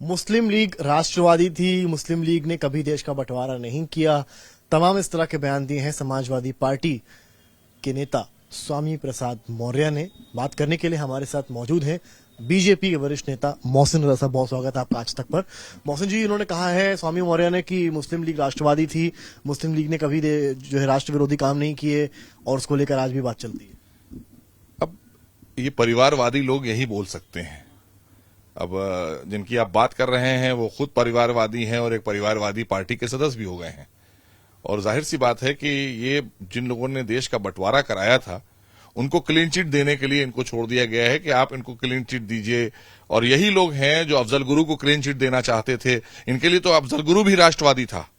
मुस्लिम league राष्ट्रवादी थी, मुस्लिम league ने कभी देश का बंटवारा नहीं किया। तमाम इस तरह के बयान दिए हैं समाजवादी पार्टी के नेता स्वामी प्रसाद मौर्य ने। बात करने के लिए हमारे साथ मौजूद हैं बीजेपी के वरिष्ठ नेता मोहसिन रजा साहब। बहुत स्वागत है आपका आज तक पर। मोहसिन जी, इन्होंने कहा है स्वामी मौर्य ने कि मुस्लिम लीग राष्ट्रवादी थी, मुस्लिम लीग ने कभी जो है राष्ट्र विरोधी काम नहीं किए और उसको लेकर आज भी बात चलती है। अब ये परिवारवादी लोग यही बोल सकते हैं। अब जिनकी आप बात कर रहे हैं वो खुद परिवारवादी हैं और एक परिवारवादी पार्टी के सदस्य भी हो गए हैं। और जाहिर सी बात है कि ये जिन लोगों ने देश का बंटवारा कराया था उनको क्लीन चिट देने के लिए इनको छोड़ दिया गया है कि आप इनको क्लीन चिट दीजिए। और यही लोग हैं जो अफजल गुरु को क्लीन चिट देना चाहते थे। इनके लिए तो अफजल गुरु भी राष्ट्रवादी था।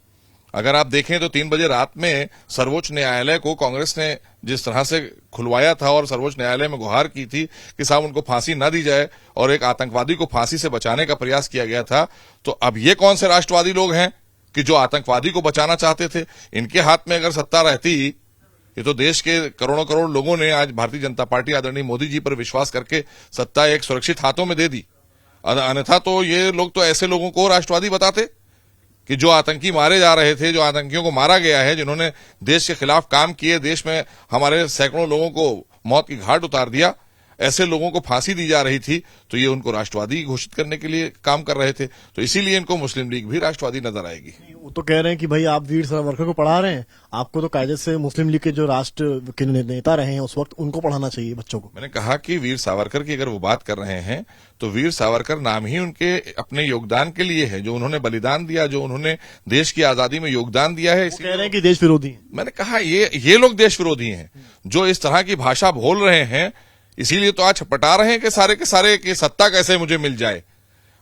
अगर आप देखें तो 3 बजे रात में सर्वोच्च न्यायालय को कांग्रेस ने जिस तरह से खुलवाया था और सर्वोच्च न्यायालय में गुहार की थी कि साहब उनको फांसी न दी जाए और एक आतंकवादी को फांसी से बचाने का प्रयास किया गया था, तो अब ये कौन से राष्ट्रवादी लोग हैं कि जो आतंकवादी को बचाना चाहते थे? इनके हाथ में अगर सत्ता रहती, ये तो देश के करोड़ों करोड़ लोगों ने आज भारतीय जनता पार्टी आदरणीय मोदी जी पर विश्वास करके सत्ता एक सुरक्षित हाथों में दे दी। अन्यथा तो ये लोग तो ऐसे लोगों को राष्ट्रवादी बताते कि जो आतंकी मारे जा रहे थे, जो आतंकियों को मारा गया है, जिन्होंने देश के खिलाफ काम किए, देश में हमारे सैकड़ों लोगों को मौत की घाट उतार दिया, ऐसे लोगों को फांसी दी जा रही थी, तो ये उनको राष्ट्रवादी घोषित करने के लिए काम कर रहे थे। तो इसीलिए इनको मुस्लिम लीग भी राष्ट्रवादी नजर आएगी। वो तो कह रहे हैं कि भाई आप वीर सावरकर को पढ़ा रहे हैं, आपको तो कायदे से मुस्लिम लीग के जो राष्ट्र के नेता रहे हैं उस वक्त उनको पढ़ाना चाहिए बच्चों को। मैंने कहा कि वीर सावरकर की अगर वो बात कर रहे हैं तो वीर सावरकर नाम ही उनके अपने योगदान के लिए है, जो उन्होंने बलिदान दिया, जो उन्होंने देश की आजादी में योगदान दिया है। कह रहे हैं कि देश विरोधी हैं। मैंने कहा ये लोग देश विरोधी हैं जो इस तरह की भाषा बोल रहे हैं। इसीलिए तो आज छटपटा रहे हैं कि सारे के सारे की सत्ता कैसे मुझे मिल जाए।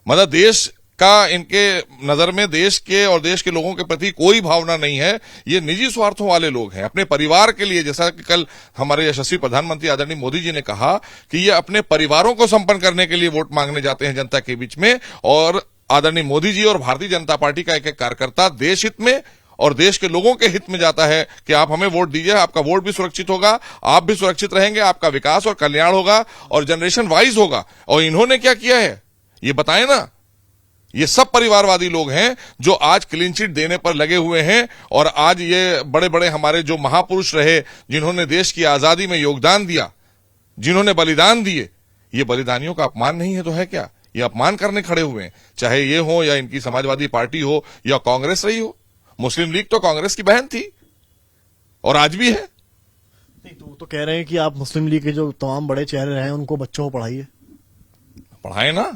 मतलब देश का इनके नजर में देश के और देश के लोगों के प्रति कोई भावना नहीं है। ये निजी स्वार्थों वाले लोग हैं, अपने परिवार के लिए। जैसा कि कल हमारे यशस्वी प्रधानमंत्री आदरणीय मोदी जी ने कहा कि ये अपने परिवारों को संपन्न करने के लिए वोट मांगने जाते हैं जनता के बीच में, और आदरणीय मोदी जी और भारतीय जनता पार्टी का एक एक कार्यकर्ता देश हित में और देश के लोगों के हित में जाता है कि आप हमें वोट दीजिए, आपका वोट भी सुरक्षित होगा, आप भी सुरक्षित रहेंगे, आपका विकास और कल्याण होगा और जनरेशन वाइज होगा। और इन्होंने क्या किया है ये बताएं ना। ये सब परिवारवादी लोग हैं जो आज क्लीन चिट देने पर लगे हुए हैं। और आज ये बड़े बड़े हमारे जो महापुरुष रहे, जिन्होंने देश की आजादी में योगदान दिया, जिन्होंने बलिदान दिए, ये बलिदानियों का अपमान नहीं है तो है क्या? ये अपमान करने खड़े हुए हैं, चाहे ये हो या इनकी समाजवादी पार्टी हो या कांग्रेस रही हो। मुस्लिम लीग तो कांग्रेस की बहन थी और आज भी है। नहीं तो वो तो कह रहे हैं कि आप मुस्लिम लीग के जो तमाम बड़े चेहरे रहे हैं उनको बच्चों को पढ़ाइए। पढ़ाए ना,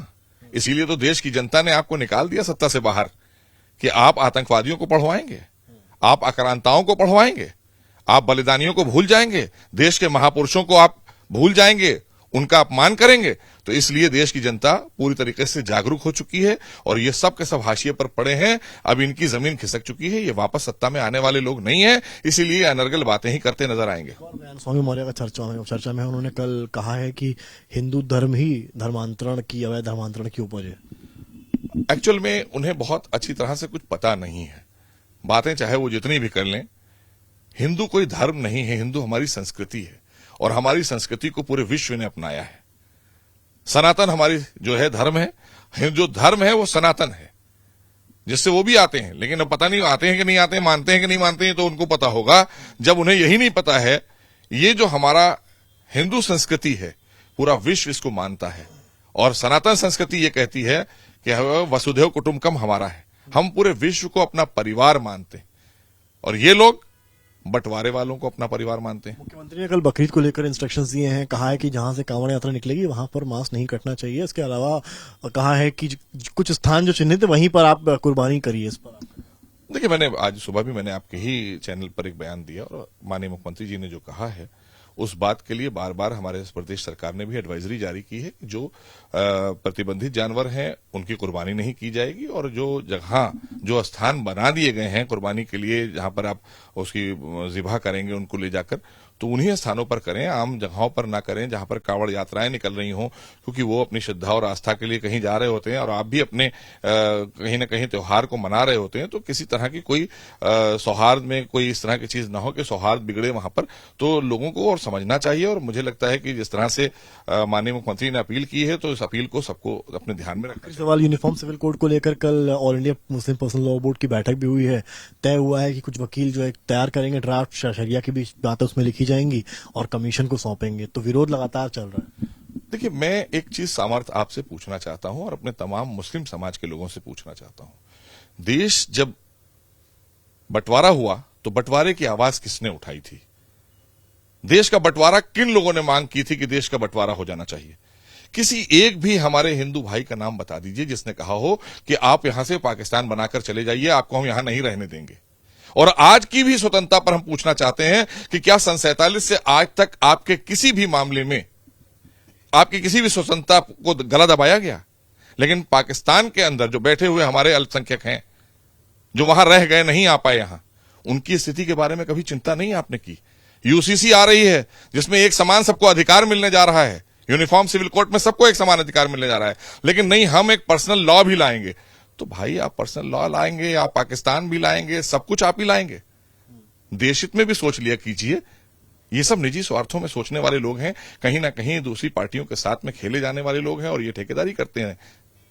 इसीलिए तो देश की जनता ने आपको निकाल दिया सत्ता से बाहर कि आप आतंकवादियों को पढ़वाएंगे, आप आक्रांताओं को पढ़वाएंगे, आप बलिदानियों को भूल जाएंगे, देश के महापुरुषों को आप भूल जाएंगे, उनका अपमान करेंगे। तो इसलिए देश की जनता पूरी तरीके से जागरूक हो चुकी है और ये सब के सब हाशिए पर पड़े हैं। अब इनकी जमीन खिसक चुकी है, ये वापस सत्ता में आने वाले लोग नहीं है, इसीलिए अनर्गल बातें ही करते नजर आएंगे। स्वामी मौर्य का चर्चा में उन्होंने कल कहा है कि हिंदू धर्म ही धर्मांतरण की, अवैध धर्मांतरण की उपज है। एक्चुअल में उन्हें बहुत अच्छी तरह से कुछ पता नहीं है। बातें चाहे वो जितनी भी कर लें, हिंदू कोई धर्म नहीं है, हिंदू हमारी संस्कृति है और हमारी संस्कृति को पूरे विश्व ने अपनाया है। सनातन हमारी जो है धर्म है, जो धर्म है वो सनातन है, जिससे वो भी आते हैं। लेकिन अब पता नहीं आते हैं कि नहीं आते हैं, मानते हैं कि नहीं मानते हैं, तो उनको पता होगा। जब उन्हें यही नहीं पता है, ये जो हमारा हिंदू संस्कृति है पूरा विश्व इसको मानता है और सनातन संस्कृति ये कहती है कि वसुधैव कुटुंबकम हमारा है, हम पूरे विश्व को अपना परिवार मानते हैं। और ये लोग बंटवारे वालों को अपना परिवार मानते हैं। मुख्यमंत्री ने कल बकरीद को लेकर इंस्ट्रक्शंस दिए हैं, कहा है कि जहां से कांवड़ यात्रा निकलेगी वहां पर मांस नहीं कटना चाहिए। इसके अलावा कहा है कि कुछ स्थान जो चिन्हित है वहीं पर आप कुर्बानी करिए। इस पर देखिए, मैंने आज सुबह भी मैंने आपके ही चैनल पर एक बयान दिया और माननीय मुख्यमंत्री जी ने जो कहा है उस बात के लिए बार बार हमारे प्रदेश सरकार ने भी एडवाइजरी जारी की है कि जो प्रतिबंधित जानवर हैं उनकी कुर्बानी नहीं की जाएगी और जो जगह जो स्थान बना दिए गए हैं कुर्बानी के लिए, जहां पर आप उसकी ज़िबा करेंगे उनको ले जाकर, तो उन्हीं स्थानों पर करें, आम जगहों पर ना करें जहां पर कावड़ यात्राएं निकल रही हों, क्योंकि वो अपनी श्रद्धा और आस्था के लिए कहीं जा रहे होते हैं और आप भी अपने कहीं ना कहीं त्योहार को मना रहे होते हैं। तो किसी तरह की कोई सौहार्द में कोई इस तरह की चीज ना हो कि सौहार्द बिगड़े वहां पर। तो लोगों को और समझना चाहिए, और मुझे लगता है कि जिस तरह से माननीय मुख्यमंत्री ने अपील की है तो इस अपील को सबको अपने ध्यान में रखना चाहिए। सवाल यूनिफॉर्म सिविल कोड को लेकर कल all India Muslim personal law board की बैठक भी हुई है। तय हुआ है कि कुछ वकील जो है तैयार करेंगे ड्राफ्ट, शरिया की भी बातें उसमें लिखी जाएंगी और कमीशन को सौंपेंगे। तो विरोध लगातार चल रहा है। देखिए, मैं एक चीज सामर्थ्य आपसे पूछना चाहता हूं और अपने तमाम मुस्लिम समाज के लोगों से पूछना चाहता हूं। देश जब बंटवारा हुआ तो बंटवारे की आवाज किसने उठाई थी? देश का बंटवारा किन लोगों ने मांग की थी कि देश का बंटवारा हो जाना चाहिए? किसी एक भी हमारे हिंदू भाई का नाम बता दीजिए जिसने कहा हो कि आप यहां से पाकिस्तान बनाकर चले जाइए, आपको हम यहां नहीं रहने देंगे। और आज की भी स्वतंत्रता पर हम पूछना चाहते हैं कि क्या सन 47 से आज तक आपके किसी भी मामले में आपकी किसी भी स्वतंत्रता को गला दबाया गया? लेकिन पाकिस्तान के अंदर जो बैठे हुए हमारे अल्पसंख्यक हैं, जो वहां रह गए, नहीं आ पाए यहां, उनकी स्थिति के बारे में कभी चिंता नहीं आपने की? यूसीसी आ रही है जिसमें एक समान सबको अधिकार मिलने जा रहा है, यूनिफॉर्म सिविल कोड में सबको एक समान अधिकार मिलने जा रहा है, लेकिन नहीं, हम एक पर्सनल लॉ भी लाएंगे। तो भाई, आप पर्सनल लॉ लाएंगे, आप पाकिस्तान भी लाएंगे, सब कुछ आप ही लाएंगे। देश हित में भी सोच लिया कीजिए। ये सब निजी स्वार्थों में सोचने वाले लोग हैं, कहीं ना कहीं दूसरी पार्टियों के साथ में खेले जाने वाले लोग हैं और ये ठेकेदारी करते हैं।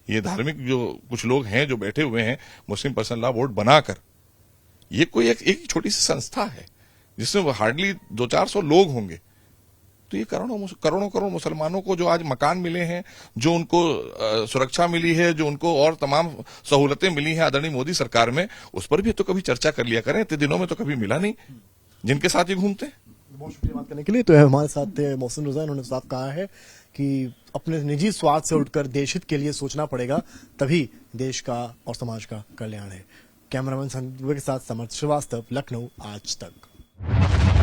ये धार्मिक जो कुछ लोग हैं जो बैठे हुए हैं मुस्लिम पर्सनल लॉ बोर्ड बनाकर, ये कोई एक छोटी सी संस्था है जिसमें हार्डली 200-400 लोग होंगे। तो ये करोड़ों मुसलमानों को जो आज मकान मिले हैं, जो उनको सुरक्षा मिली है, जो उनको और तमाम सहूलतें मिली हैं आदरणीय मोदी सरकार में, उस पर भी तो कभी चर्चा कर लिया करें। इतने दिनों में तो कभी मिला नहीं जिनके साथ ये घूमते हैं। बहुत शुक्रिया बात करने के लिए। तो हमारे साथ थे मोहसिन रजा। उन्होंने साफ कहा है कि अपने निजी स्वार्थ से उठकर देश हित के लिए सोचना पड़ेगा, तभी देश का और समाज का कल्याण है। कैमरामैन संजय के साथ समर्थ श्रीवास्तव, लखनऊ, आज तक।